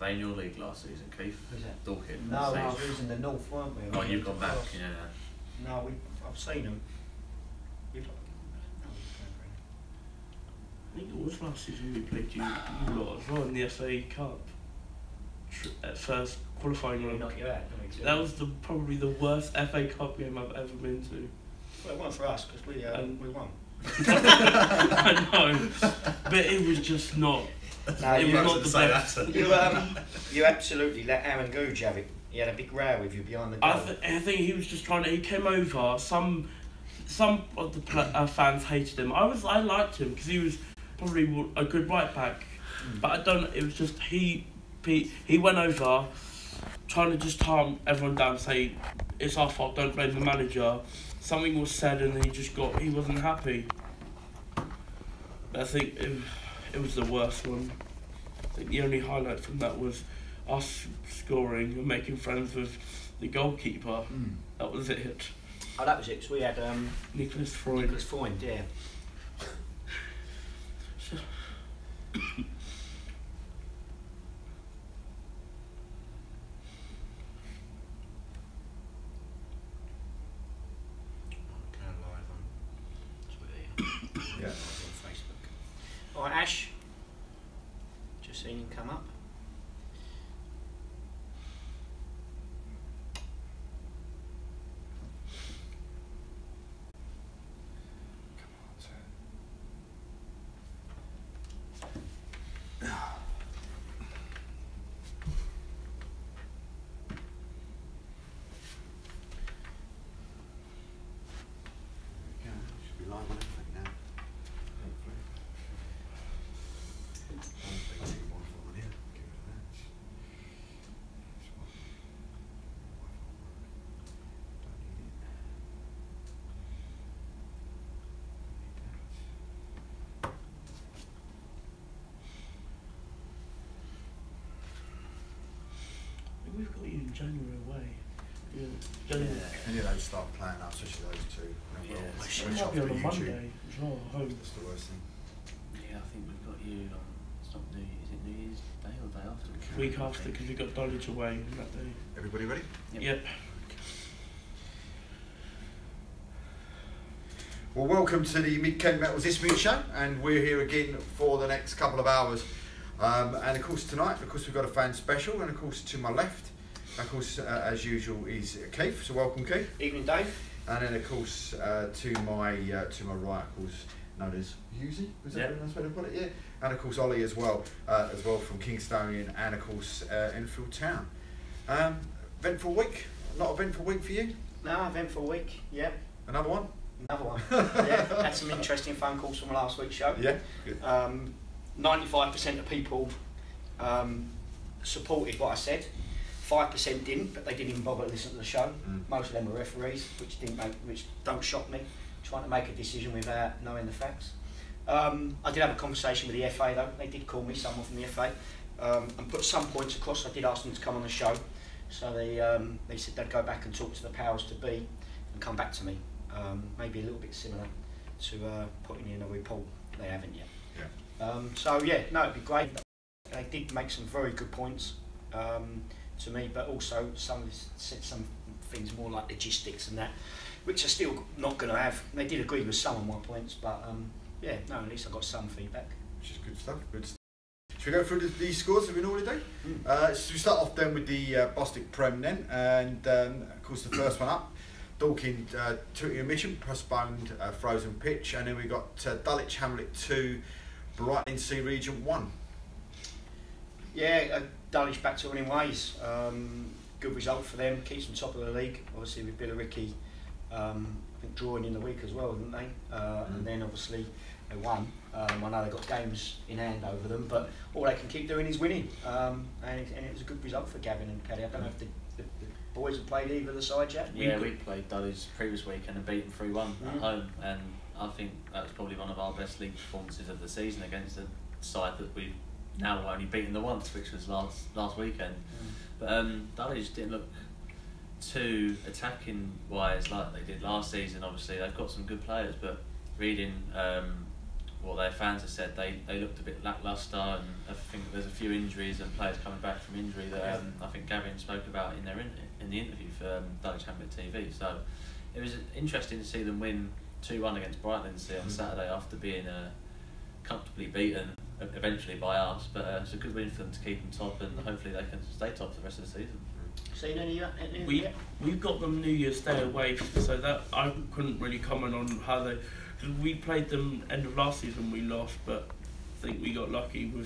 they in your league last season, Keith? Who's that? Dorking. No, we was in the north, weren't we? Oh, you've gone back, yeah. No, I've seen them. I think it was last season we played you lot as well in the FA Cup. At first qualifying run. Knock you out, that was probably the worst FA Cup game I've ever been to. Well, it wasn't for us because we won. I know, but it was just not. No, it was not the best. You absolutely let Aaron Googe have it. He had a big row with you behind the goal. I think he was just trying to. He came over. Some of the fans hated him. I liked him because he was probably a good right back. But I don't. It was just he went over, trying to just calm everyone down, say it's our fault. Don't blame the manager. Something was said and he wasn't happy. I think it was the worst one. I think the only highlight from that was us scoring and making friends with the goalkeeper. That was it. Oh, that was it, because we had Nicholas Freund. Nicholas Freund, yeah. Yeah. On Facebook. Alright, Ash. Just seen him come up. We've got you in January away. Any of those start playing up, especially those two. It might be on a Monday as well, home. That's the worst thing. Yeah, I think we've got you on. It's not is it New Year's Day or day after? Week after, because we got Dulwich away that day. Everybody ready? Yep. Well, welcome to the Mid-Kent Metals Isthmian show, and we're here again for the next couple of hours. And of course tonight, we've got a fan special, and of course to my left, of course as usual, is Keith. So welcome, Keith. Evening, Dave. And then of course to my right, of course, known as Husey. Was that the nice way to put it? Yeah. And of course Ollie as well from Kingstonian, and of course Enfield Town. Eventful week. Not eventful week for you? No, eventful week. Yeah. Another one. Another one. Yeah. Had some interesting phone calls from last week's show. Yeah. Good. 95% of people supported what I said. 5% didn't, but they didn't even bother to listen to the show. Most of them were referees, which don't shock me. Trying to make a decision without knowing the facts. I did have a conversation with the FA though. They did call me, someone from the FA, and put some points across. I did ask them to come on the show, so they said they'd go back and talk to the powers to be and come back to me. Maybe a little bit similar to putting in a report. They haven't yet. So yeah, no, it'd be great. They did make some very good points to me, but also said some things more like logistics and that, which are still not going to have. They did agree with some of my points, but yeah, no, at least I got some feedback. Which is good stuff. Good stuff. Should we go through these scores as we normally do? So we start off then with the Bostic Prem then, and of course the first one up. Dorking Tooting Emission, postponed frozen pitch, and then we got Dulwich Hamlet 2, Brighton Sea Region 1. Yeah, Dulwich back to winning ways. Good result for them, keeps them top of the league. Obviously with Billericay, I think drawing in the week as well, didn't they? And then obviously they won. I know they've got games in hand over them, but all they can keep doing is winning. And it was a good result for Gavin and Caddy. I don't know if the boys have played either of the sides yet. Yeah, we played Dulwich previous week and beat them 3-1 at home, and I think that was probably one of our best league performances of the season against a side that we've now only beaten the once, which was last weekend. But Dulwich didn't look too attacking wise like they did last season. Obviously they've got some good players, but reading what their fans have said, they looked a bit lacklustre, and I think there's a few injuries and players coming back from injury that I think Gavin spoke about in the interview for Dulwich Hamlet TV. So it was interesting to see them win 2-1 against Brighton on Saturday after being comfortably beaten eventually by us, but it's a good win for them to keep them top, and hopefully they can stay top for the rest of the season. Seen any? We've got them New Year's Day away, so that I couldn't really comment on how they. Cause we played them end of last season, we lost, but I think we got lucky with